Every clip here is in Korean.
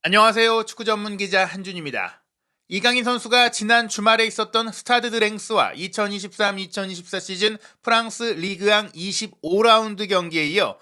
안녕하세요. 축구 전문 기자 한준입니다. 이강인 선수가 지난 주말에 있었던 스타드 랭스와 2023-2024 시즌 프랑스 리그앙 25라운드 경기에 이어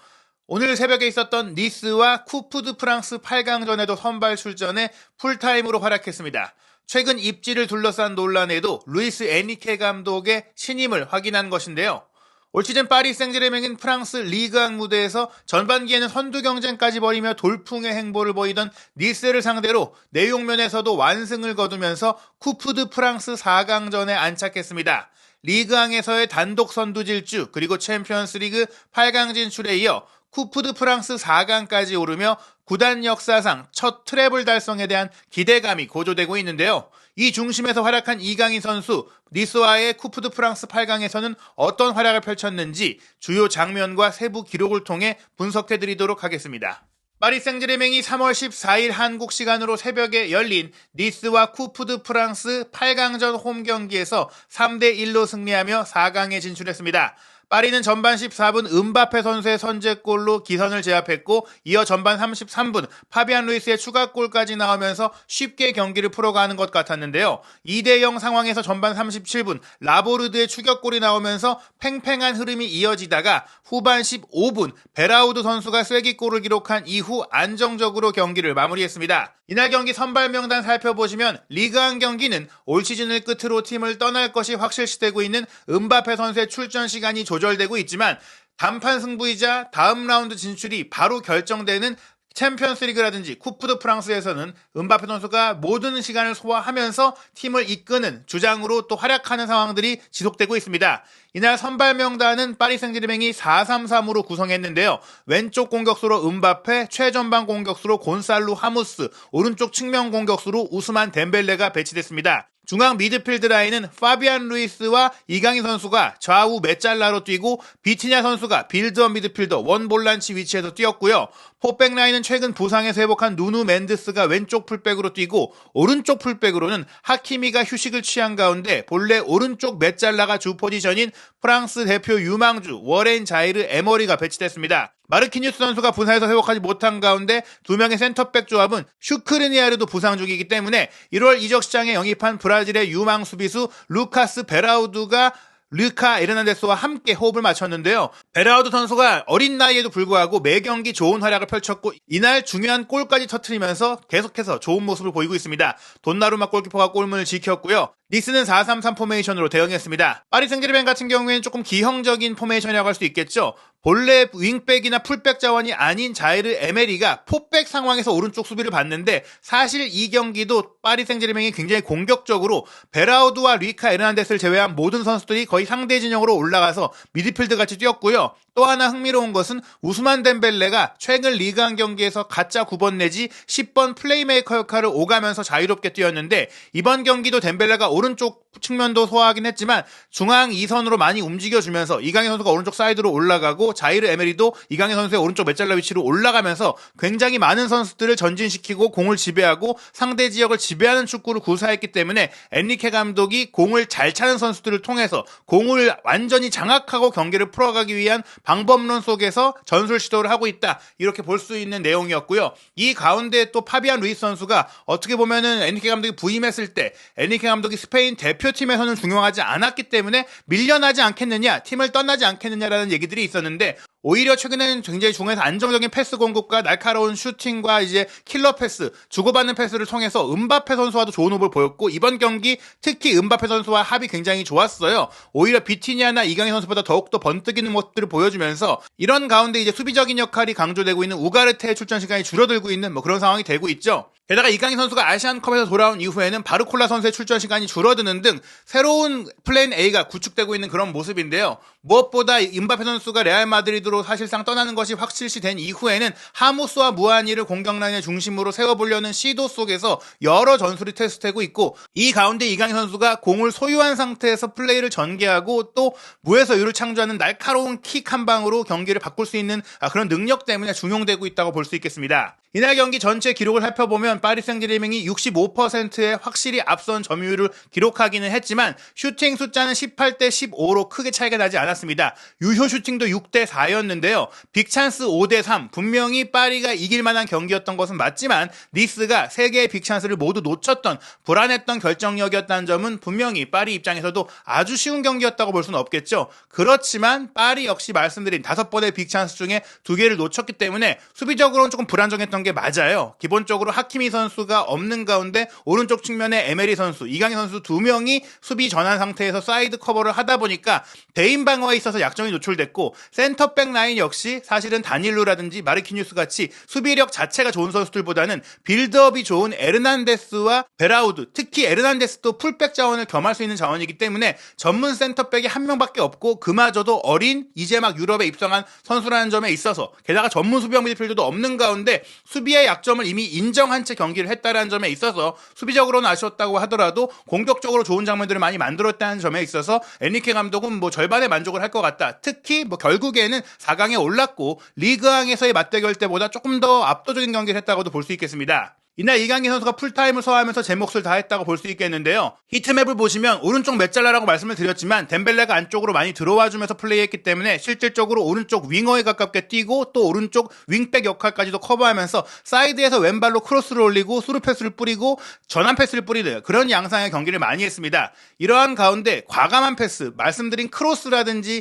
오늘 새벽에 있었던 니스와 쿠프 드 프랑스 8강전에도 선발 출전해 풀타임으로 활약했습니다. 최근 입지를 둘러싼 논란에도 루이스 에니케 감독의 신임을 확인한 것인데요. 올 시즌 파리 생제르맹은 프랑스 리그앙 무대에서 전반기에는 선두 경쟁까지 벌이며 돌풍의 행보를 보이던 니스를 상대로 내용면에서도 완승을 거두면서 쿠프 드 프랑스 4강전에 안착했습니다. 리그앙에서의 단독 선두 질주 그리고 챔피언스리그 8강 진출에 이어 쿠프 드 프랑스 4강까지 오르며 구단 역사상 첫 트래블 달성에 대한 기대감이 고조되고 있는데요. 이 중심에서 활약한 이강인 선수, 니스와의 쿠프 드 프랑스 8강에서는 어떤 활약을 펼쳤는지 주요 장면과 세부 기록을 통해 분석해드리도록 하겠습니다. 파리 생제르맹이 3월 14일 한국 시간으로 새벽에 열린 니스와 쿠프 드 프랑스 8강전 홈 경기에서 3대1로 승리하며 4강에 진출했습니다. 파리는 전반 14분 음바페 선수의 선제골로 기선을 제압했고 이어 전반 33분 파비안 루이스의 추가골까지 나오면서 쉽게 경기를 풀어가는 것 같았는데요. 2대0 상황에서 전반 37분 라보르드의 추격골이 나오면서 팽팽한 흐름이 이어지다가 후반 15분 베라우드 선수가 쐐기골을 기록한 이후 안정적으로 경기를 마무리했습니다. 이날 경기 선발 명단 살펴보시면 리그앙 경기는 올 시즌을 끝으로 팀을 떠날 것이 확실시되고 있는 음바페 선수의 출전 시간이 조절되고 있지만 단판 승부이자 다음 라운드 진출이 바로 결정되는 챔피언스리그라든지 쿠프 드 프랑스에서는 음바페 선수가 모든 시간을 소화하면서 팀을 이끄는 주장으로 또 활약하는 상황들이 지속되고 있습니다. 이날 선발 명단은 파리 생제르맹이 4-3-3으로 구성했는데요. 왼쪽 공격수로 음바페, 최전방 공격수로 곤살루 하무스, 오른쪽 측면 공격수로 우스만 덴벨레가 배치됐습니다. 중앙 미드필드 라인은 파비안 루이스와 이강인 선수가 좌우 메짤라로 뛰고 비티냐 선수가 빌드업 미드필더 원볼란치 위치에서 뛰었고요. 포백 라인은 최근 부상에서 회복한 누누 멘드스가 왼쪽 풀백으로 뛰고 오른쪽 풀백으로는 하키미가 휴식을 취한 가운데 본래 오른쪽 메짤라가 주 포지션인 프랑스 대표 유망주 워렌 자이르 에머리가 배치됐습니다. 마르키뉴스 선수가 부상에서 회복하지 못한 가운데 두 명의 센터백 조합은 슈크르니아르도 부상 중이기 때문에 1월 이적 시장에 영입한 브라질의 유망 수비수 루카스 베라우드가 르카 에르난데스와 함께 호흡을 맞췄는데요. 베라우드 선수가 어린 나이에도 불구하고 매 경기 좋은 활약을 펼쳤고 이날 중요한 골까지 터뜨리면서 계속해서 좋은 모습을 보이고 있습니다. 돈나루마 골키퍼가 골문을 지켰고요. 니스는 4-3-3 포메이션으로 대응했습니다. 파리 생제르맹 같은 경우에는 조금 기형적인 포메이션이라고 할 수 있겠죠. 본래 윙백이나 풀백 자원이 아닌 자이르 에메리가 포백 상황에서 오른쪽 수비를 받는데 사실 이 경기도 파리 생제르맹이 굉장히 공격적으로 베라우드와 리카 에르난데스를 제외한 모든 선수들이 거의 상대 진영으로 올라가서 미드필드 같이 뛰었고요. 또 하나 흥미로운 것은 우스만 덴벨레가 최근 리그앙 경기에서 가짜 9번 내지 10번 플레이메이커 역할을 오가면서 자유롭게 뛰었는데 이번 경기도 덴벨레가 오른쪽 측면도 소화하긴 했지만 중앙 2선으로 많이 움직여주면서 이강인 선수가 오른쪽 사이드로 올라가고 자이르 에메리도 이강인 선수의 오른쪽 메짤라 위치로 올라가면서 굉장히 많은 선수들을 전진시키고 공을 지배하고 상대 지역을 지배하는 축구를 구사했기 때문에 엔리케 감독이 공을 잘 차는 선수들을 통해서 공을 완전히 장악하고 경기를 풀어가기 위한 방법론 속에서 전술 시도를 하고 있다. 이렇게 볼 수 있는 내용이었고요. 이 가운데 또 파비안 루이스 선수가 어떻게 보면은 엔리케 감독이 부임했을 때 엔리케 감독이 스페인 대표팀에서는 중용하지 않았기 때문에 밀려나지 않겠느냐, 팀을 떠나지 않겠느냐라는 얘기들이 있었는데 오히려 최근에는 굉장히 중앙에서 안정적인 패스 공급과 날카로운 슈팅과 이제 킬러 패스, 주고받는 패스를 통해서 음바페 선수와도 좋은 호흡을 보였고 이번 경기 특히 음바페 선수와 합이 굉장히 좋았어요. 오히려 비티니아나 이강인 선수보다 더욱더 번뜩이는 모습들을 보여주면서 이런 가운데 이제 수비적인 역할이 강조되고 있는 우가르테의 출전 시간이 줄어들고 있는 그런 상황이 되고 있죠. 게다가 이강인 선수가 아시안컵에서 돌아온 이후에는 바르콜라 선수의 출전 시간이 줄어드는 등 새로운 플랜 A가 구축되고 있는 그런 모습인데요. 무엇보다 음바페 선수가 레알 마드리드로 사실상 떠나는 것이 확실시된 이후에는 하무스와 무아니를 공격 라인의 중심으로 세워보려는 시도 속에서 여러 전술이 테스트되고 있고 이 가운데 이강인 선수가 공을 소유한 상태에서 플레이를 전개하고 또 무에서 유를 창조하는 날카로운 킥 한 방으로 경기를 바꿀 수 있는 그런 능력 때문에 중용되고 있다고 볼 수 있겠습니다. 이날 경기 전체 기록을 살펴보면 비하면 파리 생제르맹이 65%의 확실히 앞선 점유율을 기록하기는 했지만 슈팅 숫자는 18대 15로 크게 차이가 나지 않았습니다. 유효 슈팅도 6대 4였는데요. 빅찬스 5대 3, 분명히 파리가 이길 만한 경기였던 것은 맞지만 니스가 3개의 빅찬스를 모두 놓쳤던 불안했던 결정력이었다는 점은 분명히 파리 입장에서도 아주 쉬운 경기였다고 볼 수는 없겠죠. 그렇지만 파리 역시 말씀드린 5번의 빅찬스 중에 2개를 놓쳤기 때문에 수비적으로는 조금 불안정했던 게 맞아요. 기본적으로 하키미 선수가 없는 가운데 오른쪽 측면에 에메리 선수, 이강인 선수 2명이 수비 전환 상태에서 사이드 커버를 하다 보니까 대인 방어에 있어서 약점이 노출됐고 센터백 라인 역시 사실은 다닐루라든지 마르키뉴스 같이 수비력 자체가 좋은 선수들보다는 빌드업이 좋은 에르난데스와 베라우드, 특히 에르난데스도 풀백 자원을 겸할 수 있는 자원이기 때문에 전문 센터백이 한 명밖에 없고 그마저도 어린 이제 막 유럽에 입성한 선수라는 점에 있어서 게다가 전문 수비형 미드필더도 없는 가운데 수비의 약점을 이미 인정한 채 경기를 했다는 점에 있어서 수비적으로는 아쉬웠다고 하더라도 공격적으로 좋은 장면들을 많이 만들었다는 점에 있어서 엔리케 감독은 뭐 절반의 만족을 할 것 같다. 특히 뭐 결국에는 4강에 올랐고 리그왕에서의 맞대결 때보다 조금 더 압도적인 경기를 했다고도 볼 수 있겠습니다. 이날 이강인 선수가 풀타임을 소화하면서 제 몫을 다했다고 볼 수 있겠는데요. 히트맵을 보시면 오른쪽 메잘라라고 말씀을 드렸지만 덴벨레가 안쪽으로 많이 들어와주면서 플레이했기 때문에 실질적으로 오른쪽 윙어에 가깝게 뛰고 또 오른쪽 윙백 역할까지도 커버하면서 사이드에서 왼발로 크로스를 올리고 스루 패스를 뿌리고 전환 패스를 뿌리는 그런 양상의 경기를 많이 했습니다. 이러한 가운데 과감한 패스, 말씀드린 크로스라든지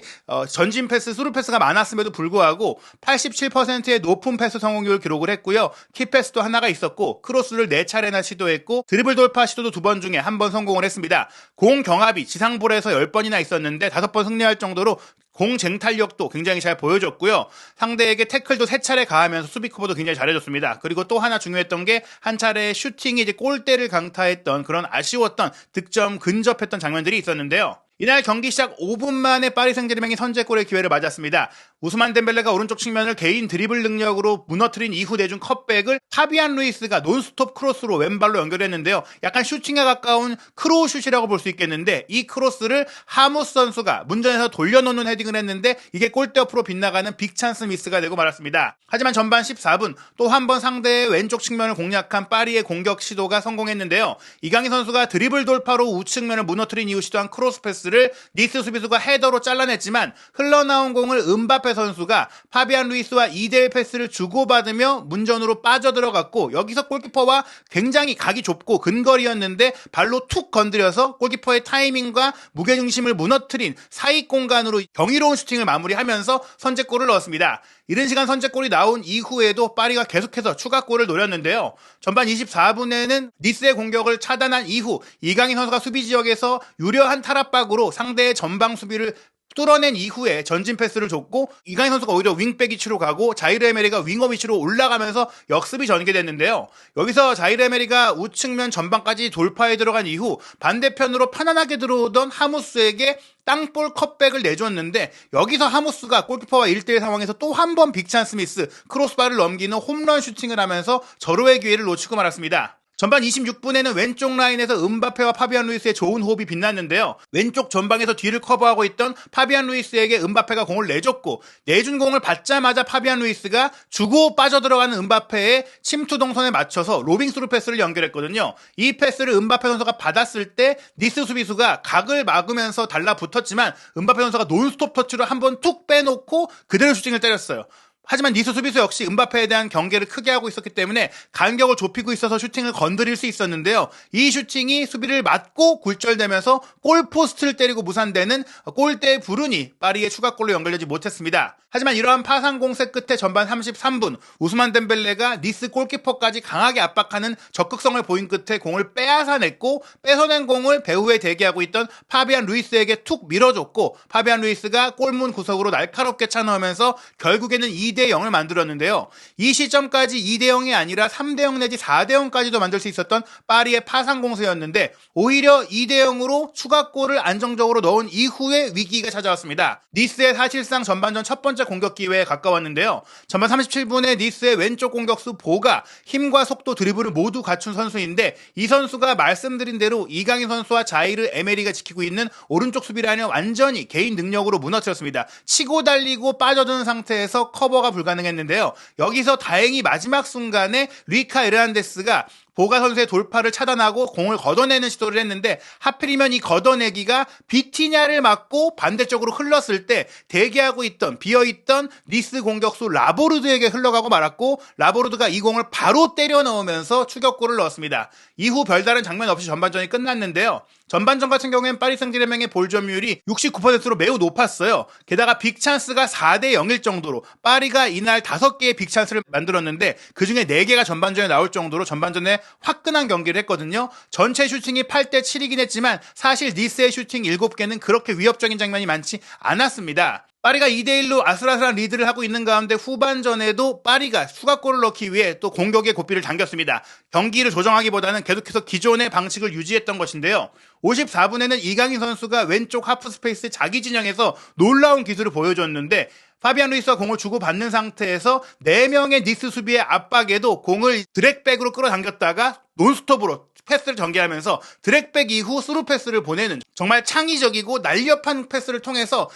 전진 패스, 스루 패스가 많았음에도 불구하고 87%의 높은 패스 성공률을 기록을 했고요. 키 패스도 하나가 있었고 크로스를 4차례나 시도했고 드리블 돌파 시도도 2번 중에 1번 성공을 했습니다. 공 경합이 지상볼에서 10번이나 있었는데 5번 승리할 정도로 공 쟁탈력도 굉장히 잘 보여줬고요. 상대에게 태클도 3차례 가하면서 수비 커버도 굉장히 잘해줬습니다. 그리고 또 하나 중요했던 게 한 차례 슈팅이 이제 골대를 강타했던 그런 아쉬웠던 득점 근접했던 장면들이 있었는데요. 이날 경기 시작 5분 만에 파리 생제르맹이 선제골의 기회를 맞았습니다. 우스만 덴벨레가 오른쪽 측면을 개인 드리블 능력으로 무너뜨린 이후 내준 컷백을 파비안 루이스가 논스톱 크로스로 왼발로 연결했는데요. 약간 슈팅에 가까운 크로우슛이라고 볼 수 있겠는데 이 크로스를 하무스 선수가 문전에서 돌려놓는 헤딩을 했는데 이게 골대 옆으로 빗나가는 빅찬스 미스가 되고 말았습니다. 하지만 전반 14분 또 한 번 상대의 왼쪽 측면을 공략한 파리의 공격 시도가 성공했는데요. 이강인 선수가 드리블 돌파로 우측면을 무너뜨린 이후 시도한 크로스 패스 를 니스 수비수가 헤더로 잘라냈지만 흘러나온 공을 음바페 선수가 파비안 루이스와 2대1 패스를 주고받으며 문전으로 빠져들어갔고 여기서 골키퍼와 굉장히 각이 좁고 근거리였는데 발로 툭 건드려서 골키퍼의 타이밍과 무게중심을 무너뜨린 사익 공간으로 경이로운 슈팅을 마무리하면서 선제골을 넣었습니다. 이른 시간 선제골이 나온 이후에도 파리가 계속해서 추가골을 노렸는데요. 전반 24분에는 니스의 공격을 차단한 이후 이강인 선수가 수비 지역에서 유려한 탈압박으로 상대의 전방 수비를 뚫어낸 이후에 전진 패스를 줬고 이강인 선수가 오히려 윙백 위치로 가고 자이르 에메리가 윙어 위치로 올라가면서 역습이 전개됐는데요. 여기서 자이르 에메리가 우측면 전방까지 돌파에 들어간 이후 반대편으로 편안하게 들어오던 하무스에게 땅볼 컷백을 내줬는데 여기서 하무스가 골키퍼와 1대1 상황에서 또 한 번 빅찬스 미스 크로스바를 넘기는 홈런 슈팅을 하면서 절호의 기회를 놓치고 말았습니다. 전반 26분에는 왼쪽 라인에서 음바페와 파비안 루이스의 좋은 호흡이 빛났는데요. 왼쪽 전방에서 뒤를 커버하고 있던 파비안 루이스에게 음바페가 공을 내줬고 내준 공을 받자마자 파비안 루이스가 주고 빠져들어가는 음바페의 침투 동선에 맞춰서 로빙 스루 패스를 연결했거든요. 이 패스를 음바페 선수가 받았을 때 니스 수비수가 각을 막으면서 달라붙었지만 음바페 선수가 논스톱 터치로 한번 툭 빼놓고 그대로 슈팅을 때렸어요. 하지만 니스 수비수 역시 음바페에 대한 경계를 크게 하고 있었기 때문에 간격을 좁히고 있어서 슈팅을 건드릴 수 있었는데요. 이 슈팅이 수비를 맞고 굴절되면서 골포스트를 때리고 무산되는 골대의 불운이 파리의 추가골로 연결되지 못했습니다. 하지만 이러한 파상 공세 끝에 전반 33분 우스만 덴벨레가 니스 골키퍼까지 강하게 압박하는 적극성을 보인 끝에 공을 빼앗아냈고 뺏어낸 공을 배후에 대기하고 있던 파비안 루이스에게 툭 밀어줬고 파비안 루이스가 골문 구석으로 날카롭게 차넣으면서 결국에는 2대0을 만들었는데요. 이 시점까지 2대0이 아니라 3대0 내지 4대0까지도 만들 수 있었던 파리의 파상 공세였는데 오히려 2대0으로 추가골을 안정적으로 넣은 이후에 위기가 찾아왔습니다. 니스의 사실상 전반전 첫 번째 공격 기회에 가까웠는데요. 전반 37분에 니스의 왼쪽 공격수 보가 힘과 속도 드리블을 모두 갖춘 선수인데 이 선수가 말씀드린 대로 이강인 선수와 자이르 에메리가 지키고 있는 오른쪽 수비 라인을 완전히 개인 능력으로 무너뜨렸습니다. 치고 달리고 빠져드는 상태에서 커버가 커버가 불가능했는데요. 여기서 다행히 마지막 순간에 리카 에르난데스가 보가 선수의 돌파를 차단하고 공을 걷어내는 시도를 했는데 하필이면 이 걷어내기가 비티냐를 맞고 반대쪽으로 흘렀을 때 대기하고 있던 비어있던 니스 공격수 라보르드에게 흘러가고 말았고 라보르드가 이 공을 바로 때려 넣으면서 추격골을 넣었습니다. 이후 별다른 장면 없이 전반전이 끝났는데요. 전반전 같은 경우엔 파리 생제르맹의 볼 점유율이 69%로 매우 높았어요. 게다가 빅찬스가 4대 0일 정도로 파리가 이날 5개의 빅찬스를 만들었는데 그중에 4개가 전반전에 나올 정도로 전반전에 화끈한 경기를 했거든요. 전체 슈팅이 8대 7이긴 했지만 사실 니스의 슈팅 7개는 그렇게 위협적인 장면이 많지 않았습니다. 파리가 2대1로 아슬아슬한 리드를 하고 있는 가운데 후반전에도 파리가 추가골을 넣기 위해 또 공격의 고삐를 당겼습니다. 경기를 조정하기보다는 계속해서 기존의 방식을 유지했던 것인데요. 54분에는 이강인 선수가 왼쪽 하프 스페이스 자기 진영에서 놀라운 기술을 보여줬는데 파비안 루이스가 공을 주고받는 상태에서 4명의 니스 수비의 압박에도 공을 드랙백으로 끌어당겼다가 논스톱으로 패스를 전개하면서 드랙백 이후 스루 패스를 보내는 정말 창의적이고 날렵한 패스를 통해서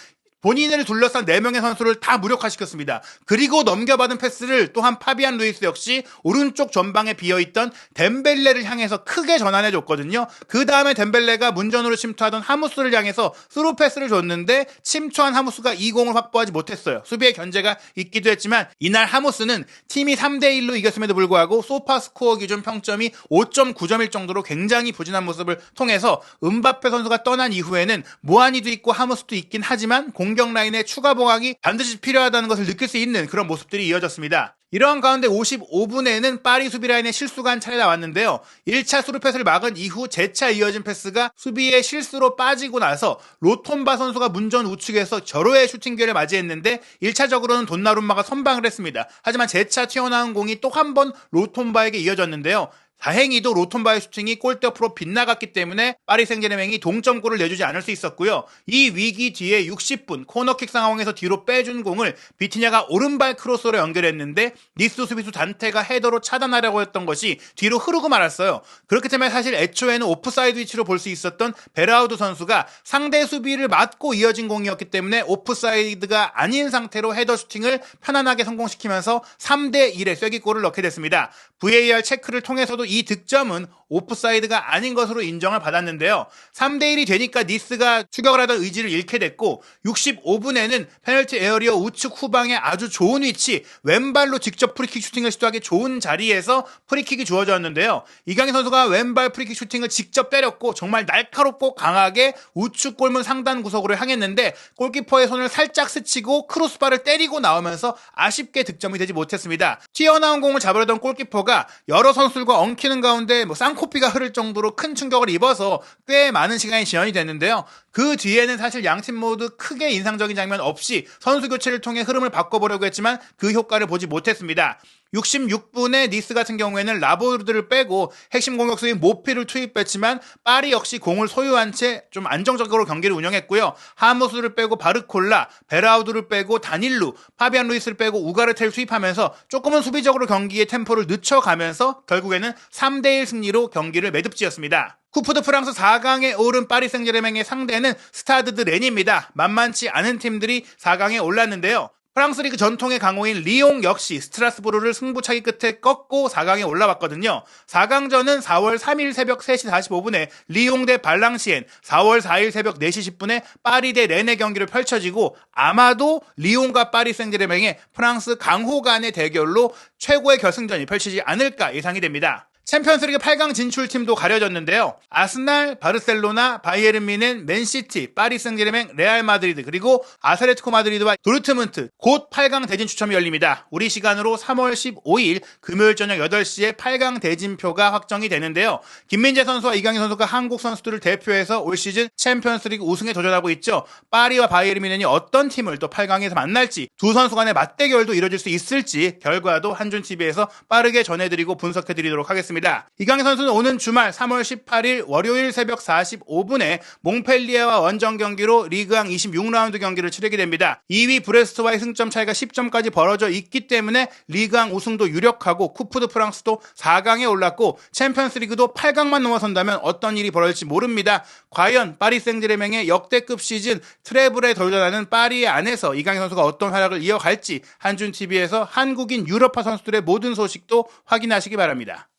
본인을 둘러싼 4명의 선수를 다 무력화시켰습니다. 그리고 넘겨받은 패스를 또한 파비안 루이스 역시 오른쪽 전방에 비어있던 덴벨레를 향해서 크게 전환해줬거든요. 그 다음에 덴벨레가 문전으로 침투하던 하무스를 향해서 스루 패스를 줬는데 침투한 하무스가 이 공을 확보하지 못했어요. 수비의 견제가 있기도 했지만 이날 하무스는 팀이 3대1로 이겼음에도 불구하고 소파스코어 기준 평점이 5.9점일 정도로 굉장히 부진한 모습을 통해서 음바페 선수가 떠난 이후에는 무하니도 있고 하무스도 있긴 하지만 공격 라인의 추가 보강이 반드시 필요하다는 것을 느낄 수 있는 그런 모습들이 이어졌습니다. 이러한 가운데 55분에는 파리 수비 라인의 실수가 한 차례 나왔는데요. 1차 수루 패스를 막은 이후 재차 이어진 패스가 수비의 실수로 빠지고 나서 로톰바 선수가 문전 우측에서 절호의 슈팅 기회를 맞이했는데 1차적으로는 돈나룸마가 선방을 했습니다. 하지만 재차 튀어나온 공이 또 한 번 로톰바에게 이어졌는데요. 다행히도 로톰바의 슈팅이 골대 옆으로 빗나갔기 때문에 파리 생제르맹이 동점골을 내주지 않을 수 있었고요. 이 위기 뒤에 60분 코너킥 상황에서 뒤로 빼준 공을 비티냐가 오른발 크로스로 연결했는데 니스 수비수 단테가 헤더로 차단하려고 했던 것이 뒤로 흐르고 말았어요. 그렇기 때문에 사실 애초에는 오프사이드 위치로 볼 수 있었던 베라우드 선수가 상대 수비를 맞고 이어진 공이었기 때문에 오프사이드가 아닌 상태로 헤더 슈팅을 편안하게 성공시키면서 3대 1의 쐐기골을 넣게 됐습니다. VAR 체크를 통해서도 이 득점은 오프사이드가 아닌 것으로 인정을 받았는데요. 3대1이 되니까 니스가 추격을 하던 의지를 잃게 됐고 65분에는 페널티 에어리어 우측 후방에 아주 좋은 위치 왼발로 직접 프리킥 슈팅을 시도하기 좋은 자리에서 프리킥이 주어졌는데요. 이강인 선수가 왼발 프리킥 슈팅을 직접 때렸고 정말 날카롭고 강하게 우측 골문 상단 구석으로 향했는데 골키퍼의 손을 살짝 스치고 크로스바를 때리고 나오면서 아쉽게 득점이 되지 못했습니다. 튀어나온 공을 잡으려던 골키퍼가 여러 선수들과 엉키는 가운데 쌍코피가 흐를 정도로 큰 충격을 입어서 꽤 많은 시간이 지연이 됐는데요. 그 뒤에는 사실 양팀 모두 크게 인상적인 장면 없이 선수 교체를 통해 흐름을 바꿔보려고 했지만 그 효과를 보지 못했습니다. 66분에 니스 같은 경우에는 라보르드를 빼고 핵심 공격수인 모피를 투입했지만 파리 역시 공을 소유한 채 좀 안정적으로 경기를 운영했고요. 하무스를 빼고 바르콜라, 베라우드를 빼고 다닐루, 파비안 루이스를 빼고 우가르테를 투입하면서 조금은 수비적으로 경기의 템포를 늦춰가면서 결국에는 3대1 승리로 경기를 매듭지었습니다. 쿠프 드 프랑스 4강에 오른 파리 생제르맹의 상대는 스타드 드 렌입니다. 만만치 않은 팀들이 4강에 올랐는데요. 프랑스 리그 전통의 강호인 리옹 역시 스트라스부르를 승부차기 끝에 꺾고 4강에 올라왔거든요. 4강전은 4월 3일 새벽 3시 45분에 리옹 대 발랑시엔, 4월 4일 새벽 4시 10분에 파리 대 렌의 경기를 펼쳐지고 아마도 리옹과 파리 생제르맹의 프랑스 강호 간의 대결로 최고의 결승전이 펼치지 않을까 예상이 됩니다. 챔피언스리그 8강 진출팀도 가려졌는데요. 아스날, 바르셀로나, 바이에른 뮌헨, 맨시티, 파리 생제르맹, 레알 마드리드 그리고 아틀레티코 마드리드와 도르트문트 곧 8강 대진 추첨이 열립니다. 우리 시간으로 3월 15일 금요일 저녁 8시에 8강 대진표가 확정이 되는데요. 김민재 선수와 이강인 선수가 한국 선수들을 대표해서 올 시즌 챔피언스리그 우승에 도전하고 있죠. 파리와 바이에른 뮌헨이 어떤 팀을 또 8강에서 만날지 두 선수 간의 맞대결도 이뤄질 수 있을지 결과도 한준TV에서 빠르게 전해드리고 분석해드리도록 하겠습니다. 있습니다. 이강인 선수는 오는 주말 3월 18일 월요일 새벽 45분에 몽펠리에와 원정 경기로 리그왕 26라운드 경기를 치르게 됩니다. 2위 브레스트와의 승점 차이가 10점까지 벌어져 있기 때문에 리그왕 우승도 유력하고 쿠프 드 프랑스도 4강에 올랐고 챔피언스리그도 8강만 넘어선다면 어떤 일이 벌어질지 모릅니다. 과연 파리 생제르맹의 역대급 시즌 트래블에 도전하는 파리 안에서 이강인 선수가 어떤 활약을 이어갈지 한준TV에서 한국인 유럽파 선수들의 모든 소식도 확인하시기 바랍니다.